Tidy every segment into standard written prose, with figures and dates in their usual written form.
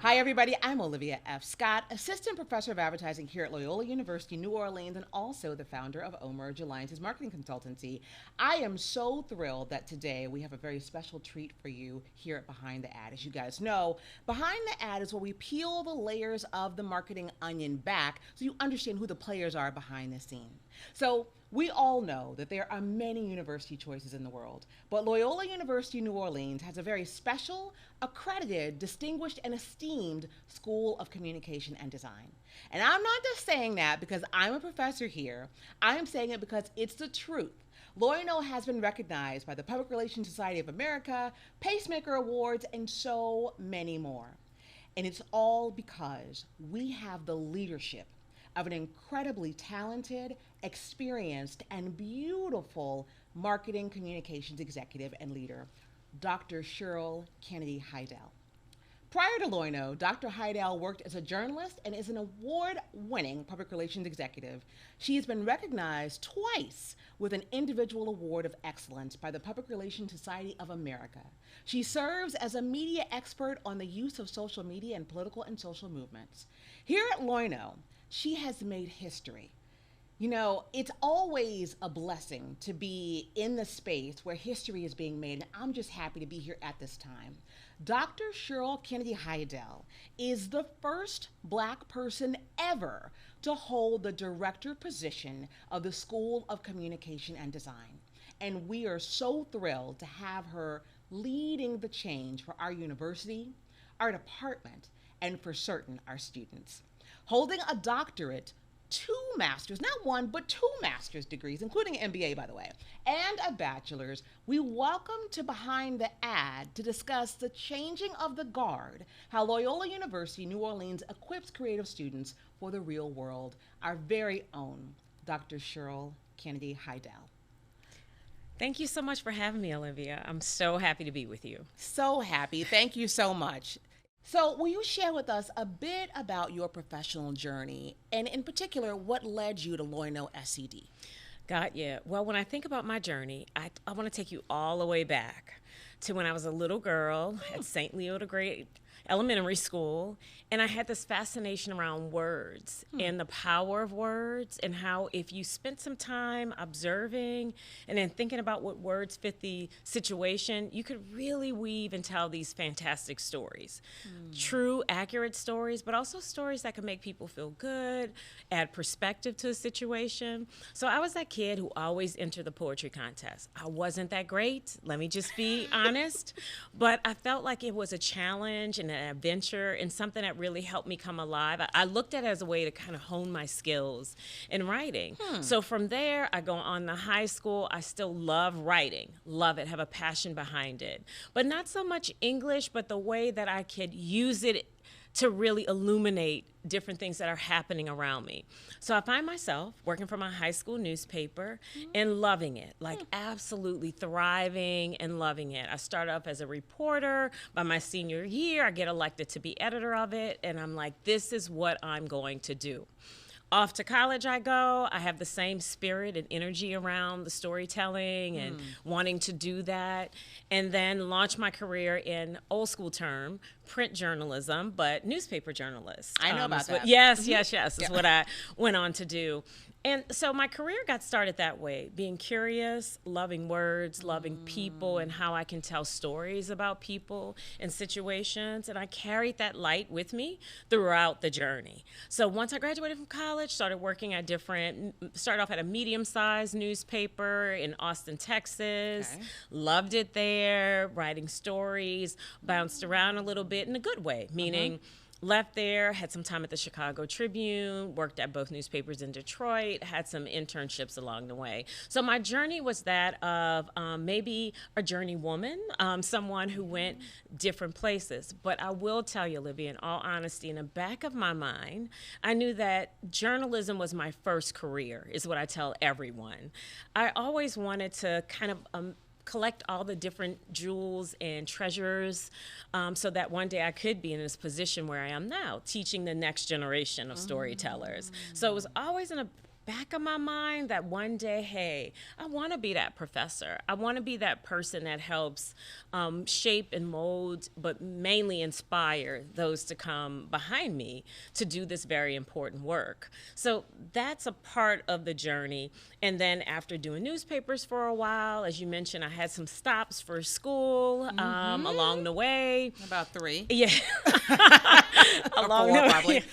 Hi, everybody. I'm Olivia F. Scott, Assistant Professor of Advertising here at Loyola University, New Orleans, and also the founder of Omerge Alliance's marketing consultancy. I am so thrilled that today we have a very special treat for you here at Behind the Ad. As you guys know, Behind the Ad is where we peel the layers of the marketing onion back so you understand who the players are behind the scene. So, we all know that there are many university choices in the world, but Loyola University New Orleans has a very special, accredited, distinguished, and esteemed School of Communication and Design. And I'm not just saying that because I'm a professor here, I'm saying it because it's the truth. Loyola has been recognized by the Public Relations Society of America, Pacemaker Awards, and so many more. And it's all because we have the leadership of an incredibly talented, experienced, and beautiful marketing communications executive and leader, Dr. Sheryl Kennedy Haydel. Prior to Loyola, Dr. Haydel worked as a journalist and is an award-winning public relations executive. She has been recognized twice with an Individual Award of Excellence by the Public Relations Society of America. She serves as a media expert on the use of social media and political and social movements. Here at Loyola, she has made history. You know, it's always a blessing to be in the space where history is being made, and I'm just happy to be here at this time. Dr. Sheryl Kennedy Haydel is the first Black person ever to hold the director position of the School of Communication and Design. And we are so thrilled to have her leading the change for our university, our department, and for certain, our students. Holding a doctorate, two masters, not one, but two master's degrees, including an MBA, by the way, and a bachelor's, we welcome to Behind the Ad to discuss the changing of the guard, how Loyola University New Orleans equips creative students for the real world, our very own Dr. Sheryl Kennedy Haydel. Thank you so much for having me, Olivia. I'm so happy to be with you. So happy. Thank you so much. So, will you share with us a bit about your professional journey, and in particular, what led you to Loyola SCD? Got you. Well, when I think about my journey, I want to take you all the way back to when I was a little girl at St. Leo the Great Elementary School, and I had this fascination around words and the power of words, and how if you spent some time observing and then thinking about what words fit the situation, you could really weave and tell these fantastic stories. True, accurate stories, but also stories that can make people feel good, add perspective to a situation. So I was that kid who always entered the poetry contest. I wasn't that great, let me just be honest, but I felt like it was a challenge and an adventure and something that really helped me come alive. I looked at it as a way to kind of hone my skills in writing. So from there, I go on to high school. I still love writing, love it, have a passion behind it, but not so much English, but the way that I could use it to really illuminate different things that are happening around me. So I find myself working for my high school newspaper and loving it, like absolutely thriving and loving it. I started off as a reporter. By my senior year, I get elected to be editor of it, and I'm like, this is what I'm going to do. Off to college I go. I have the same spirit and energy around the storytelling and wanting to do that. And then launch my career in old school term, print journalism, but newspaper journalist. I know about that. Yes, is what I went on to do. And so my career got started that way, being curious, loving words, loving people, and how I can tell stories about people and situations. And I carried that light with me throughout the journey. So once I graduated from college, started working at started off at a medium-sized newspaper in Austin, Texas. Okay. Loved it there, writing stories, bounced around a little bit in a good way, meaning left there, had some time at the Chicago Tribune, worked at both newspapers in Detroit, had some internships along the way. So my journey was that of maybe a journey woman, someone who went different places. But I will tell you, Olivia, in all honesty, in the back of my mind, I knew that journalism was my first career, is what I tell everyone. I always wanted to kind of collect all the different jewels and treasures so that one day I could be in this position where I am now, teaching the next generation of storytellers. So it was always in a back of my mind that one day, hey, I want to be that professor. I want to be that person that helps shape and mold, but mainly inspire those to come behind me to do this very important work. So that's a part of the journey. And then after doing newspapers for a while, as you mentioned, I had some stops for school along the way. About 3. Yeah. Along 4, probably.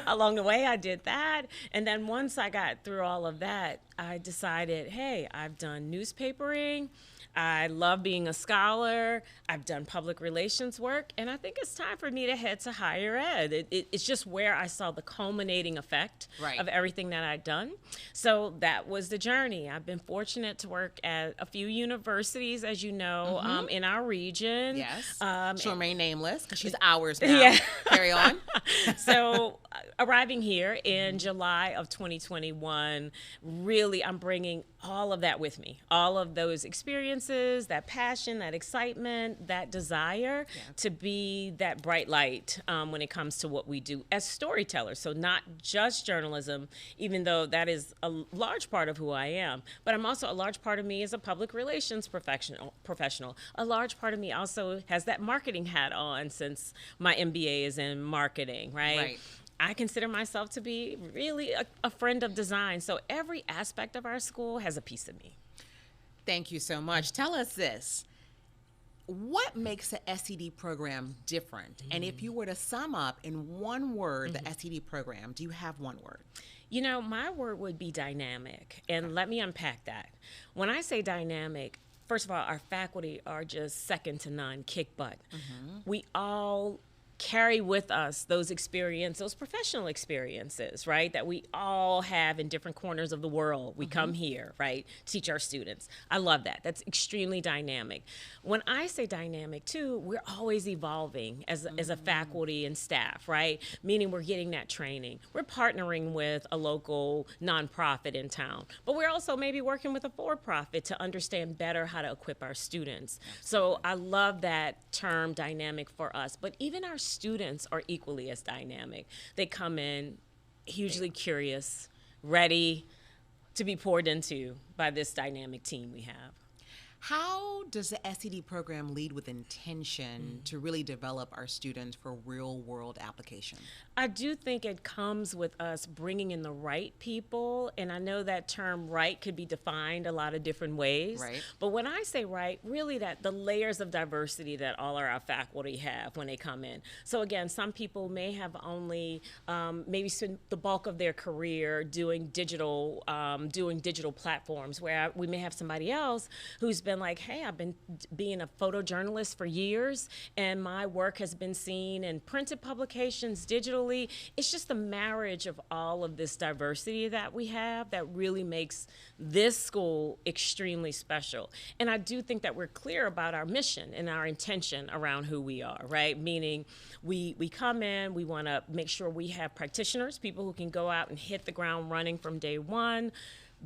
Along the way, I did that. And then once I got through all of that, I decided, hey, I've done newspapering. I love being a scholar. I've done public relations work, and I think it's time for me to head to higher ed. It's just where I saw the culminating effect of everything that I'd done. So that was the journey. I've been fortunate to work at a few universities, as you know, in our region. Yes. She'll remain nameless because she's ours now. Yeah. Carry on. So arriving here in July of 2021, really I'm bringing all of that with me, all of those experiences, that passion, that excitement, that desire to be that bright light when it comes to what we do as storytellers. So not just journalism, even though that is a large part of who I am, but I'm also a large part of me is a public relations professional. A large part of me also has that marketing hat on since my MBA is in marketing, right? I consider myself to be really a friend of design. So every aspect of our school has a piece of me. Thank you so much. Tell us this. What makes the SED program different? And if you were to sum up in one word the SED program, do you have one word? You know, my word would be dynamic. And let me unpack that. When I say dynamic, first of all, our faculty are just second to none, kick butt. We all carry with us those experiences, those professional experiences, right, that we all have in different corners of the world. We come here, right, teach our students. I love that. That's extremely dynamic. When I say dynamic, too, we're always evolving as a faculty and staff, right, meaning we're getting that training. We're partnering with a local nonprofit in town, but we're also maybe working with a for-profit to understand better how to equip our students. So I love that term dynamic for us, but even our students are equally as dynamic. They come in hugely curious, ready to be poured into by this dynamic team we have. How does the SED program lead with intention to really develop our students for real-world application? I do think it comes with us bringing in the right people, and I know that term right could be defined a lot of different ways. Right. But when I say right, really that the layers of diversity that all of our faculty have when they come in. So again, some people may have only maybe spent the bulk of their career doing digital platforms, where we may have somebody else who's been like, hey, I've been being a photojournalist for years, and my work has been seen in printed publications, digitally. It's just the marriage of all of this diversity that we have that really makes this school extremely special. And I do think that we're clear about our mission and our intention around who we are, right? Meaning we come in, we want to make sure we have practitioners, people who can go out and hit the ground running from day one,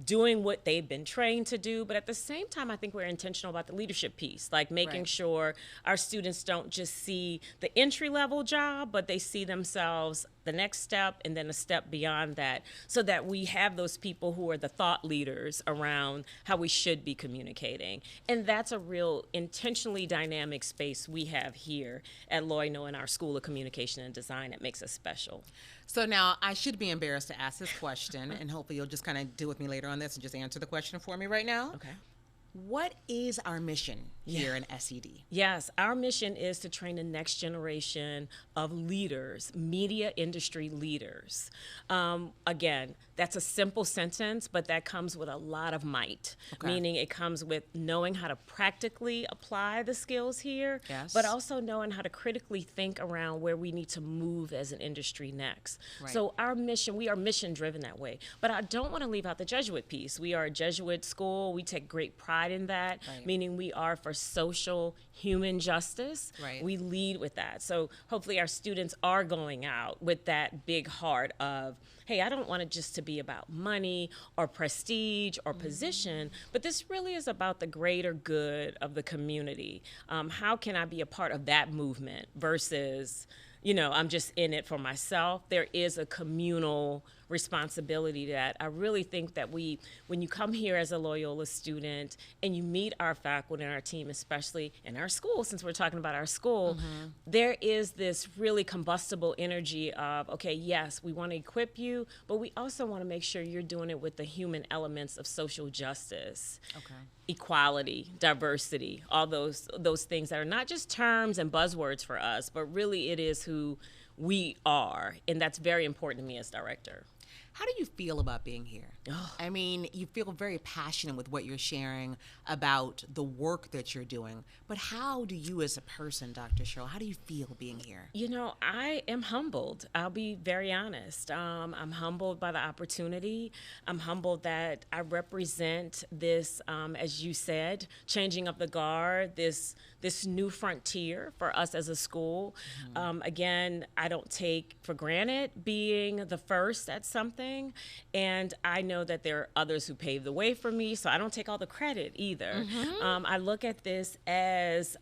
doing what they've been trained to do. But at the same time, I think we're intentional about the leadership piece, like making sure our students don't just see the entry-level job, but they see themselves the next step and then a step beyond that, so that we have those people who are the thought leaders around how we should be communicating. And that's a real intentionally dynamic space we have here at Loyola in our School of Communication and Design that makes us special. So now I should be embarrassed to ask this question, and hopefully you'll just kind of deal with me later on this and just answer the question for me right now. Okay. What is our mission here in SED? Yes, our mission is to train the next generation of leaders, media industry leaders. Again, that's a simple sentence, but that comes with a lot of might, meaning it comes with knowing how to practically apply the skills here, but also knowing how to critically think around where we need to move as an industry next. So our mission, we are mission driven that way, but I don't want to leave out the Jesuit piece. We are a Jesuit school. We take great pride in that, meaning we are for social human justice. We lead with that. So hopefully our students are going out with that big heart of, hey, I don't want it just to be about money or prestige or position, but this really is about the greater good of the community. How can I be a part of that movement versus, you know, I'm just in it for myself? There is a communal responsibility that I really think that when you come here as a Loyola student and you meet our faculty and our team, especially in our school, since we're talking about our school, there is this really combustible energy of, okay, yes, we want to equip you, but we also want to make sure you're doing it with the human elements of social justice. Okay. Equality, diversity, all those things that are not just terms and buzzwords for us, but really it is who we are, and that's very important to me as director. How do you feel about being here? I mean, you feel very passionate with what you're sharing about the work that you're doing, but how do you as a person, Dr. Sheryl, how do you feel being here? You know, I am humbled. I'll be very honest. I'm humbled by the opportunity. I'm humbled that I represent this, as you said, changing of the guard, this new frontier for us as a school. Again, I don't take for granted being the first at something, and I know that there are others who paved the way for me, so I don't take all the credit either. I look at this as,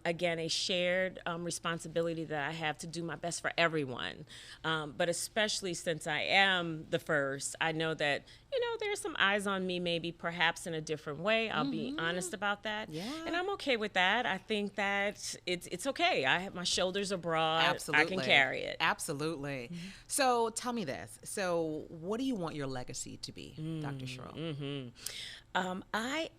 again, a shared responsibility that I have to do my best for everyone. But especially since I am the first, I know that, you know, there's some eyes on me maybe perhaps in a different way. I'll be honest about that. Yeah. And I'm okay with that. I think that it's okay. My shoulders are broad. Absolutely. I can carry it. Absolutely. So tell me this. So what do you want your legacy to be, Dr. Sheryl? I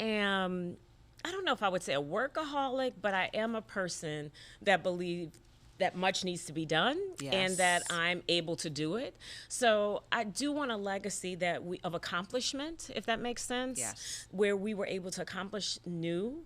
don't know if I would say a workaholic, but I am a person that believes that much needs to be done and that I'm able to do it. So I do want a legacy of accomplishment, if that makes sense, where we were able to accomplish new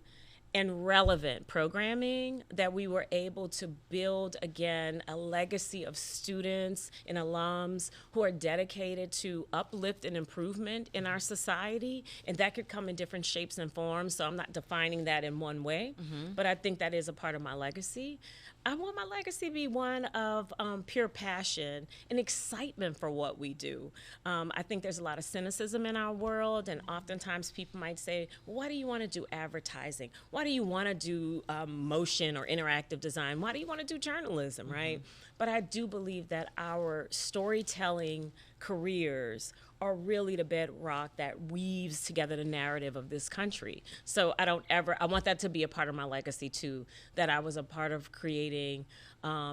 and relevant programming, that we were able to build, again, a legacy of students and alums who are dedicated to uplift and improvement in our society. And that could come in different shapes and forms, so I'm not defining that in one way, but I think that is a part of my legacy. I want my legacy to be one of pure passion and excitement for what we do. I think there's a lot of cynicism in our world, and oftentimes people might say, well, why do you want to do advertising? Why do you want to do motion or interactive design? Why do you want to do journalism, right? But I do believe that our storytelling careers are really the bedrock that weaves together the narrative of this country. So I want that to be a part of my legacy too, that I was a part of creating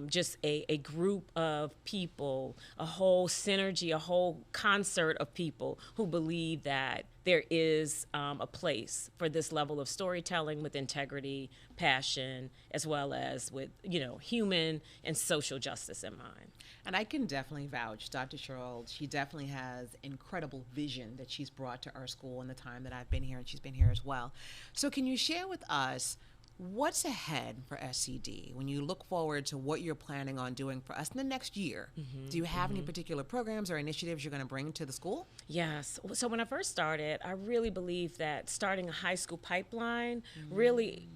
just a group of people, a whole synergy, a whole concert of people who believe that there is a place for this level of storytelling with integrity, passion, as well as with, you know, human and social justice in mind. And I can definitely vouch, Dr. Sheryl, she definitely has incredible vision that she's brought to our school in the time that I've been here, and she's been here as well. So can you share with us what's ahead for SCD when you look forward to what you're planning on doing for us in the next year? Do you have any particular programs or initiatives you're going to bring to the school? Yes. So when I first started, I really believed that starting a high school pipeline really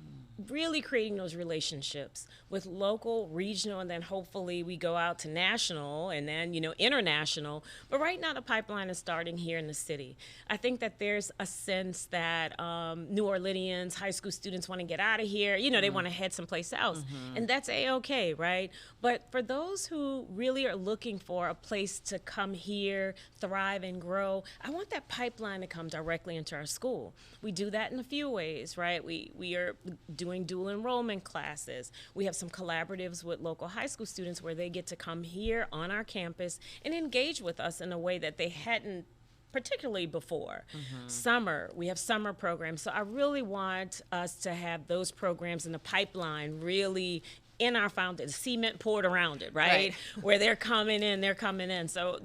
creating those relationships with local, regional, and then hopefully we go out to national and then, you know, international. But right now the pipeline is starting here in the city. I think that there's a sense that New Orleanians, high school students want to get out of here. You know, they want to head someplace else. And that's A-okay, right? But for those who really are looking for a place to come here, thrive and grow, I want that pipeline to come directly into our school. We do that in a few ways, right? We are doing dual enrollment classes. We have some collaboratives with local high school students where they get to come here on our campus and engage with us in a way that they hadn't particularly before. Summer, we have summer programs. So I really want us to have those programs in the pipeline really in our foundation, cement poured around it, right? Where they're coming in. So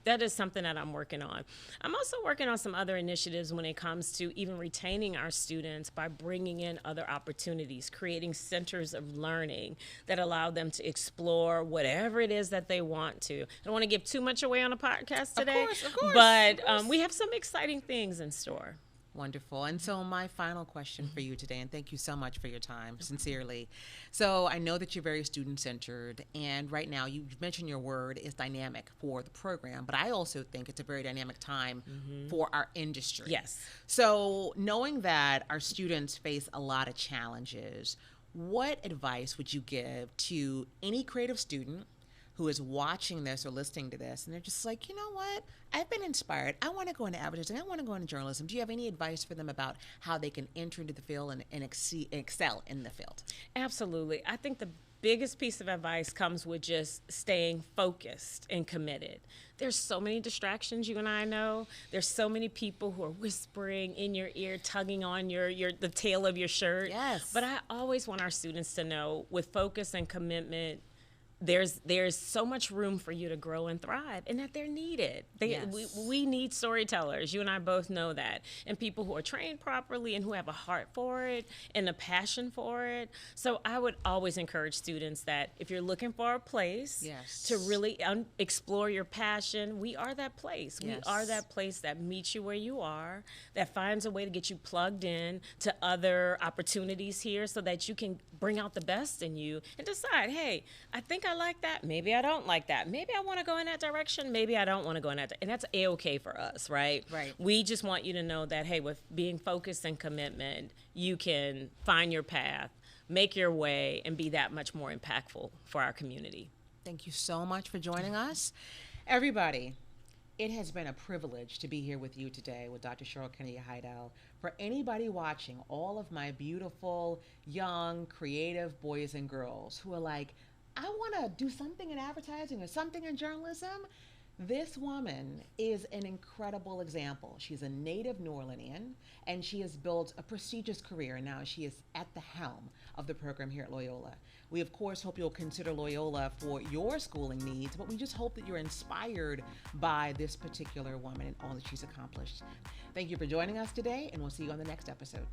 that is something that I'm working on. I'm also working on some other initiatives when it comes to even retaining our students by bringing in other opportunities, creating centers of learning that allow them to explore whatever it is that they want to. I don't want to give too much away on a podcast today, of course, but we have some exciting things in store. Wonderful. And so my final question for you today, and thank you so much for your time, sincerely. So I know that you're very student-centered, and right now you mentioned your word is dynamic for the program, but I also think it's a very dynamic time for our industry. Yes. So knowing that our students face a lot of challenges, what advice would you give to any creative student who is watching this or listening to this, and they're just like, you know what? I've been inspired. I want to go into advertising. I want to go into journalism. Do you have any advice for them about how they can enter into the field and excel in the field? Absolutely. I think the biggest piece of advice comes with just staying focused and committed. There's so many distractions, you and I know. There's so many people who are whispering in your ear, tugging on the tail of your shirt. Yes. But I always want our students to know, with focus and commitment, there's so much room for you to grow and thrive, and that they're needed. Yes. We need storytellers. You and I both know that, and people who are trained properly and who have a heart for it and a passion for it. So I would always encourage students that if you're looking for a place Yes. to really explore your passion, we are that place. Yes. We are that place that meets you where you are, that finds a way to get you plugged in to other opportunities here so that you can bring out the best in you and decide, hey, I think I like that. Maybe I don't like that. Maybe I want to go in that direction. Maybe I don't want to go in that. And that's A-okay for us, right? Right. We just want you to know that, hey, with being focused and commitment, you can find your path, make your way, and be that much more impactful for our community. Thank you so much for joining us. Everybody, it has been a privilege to be here with you today with Dr. Sheryl Kennedy Haydel. For anybody watching, all of my beautiful, young, creative boys and girls who are like, I want to do something in advertising or something in journalism, this woman is an incredible example. She's a native New Orleanian, and she has built a prestigious career. Now she is at the helm of the program here at Loyola. We, of course, hope you'll consider Loyola for your schooling needs, but we just hope that you're inspired by this particular woman and all that she's accomplished. Thank you for joining us today, and we'll see you on the next episode.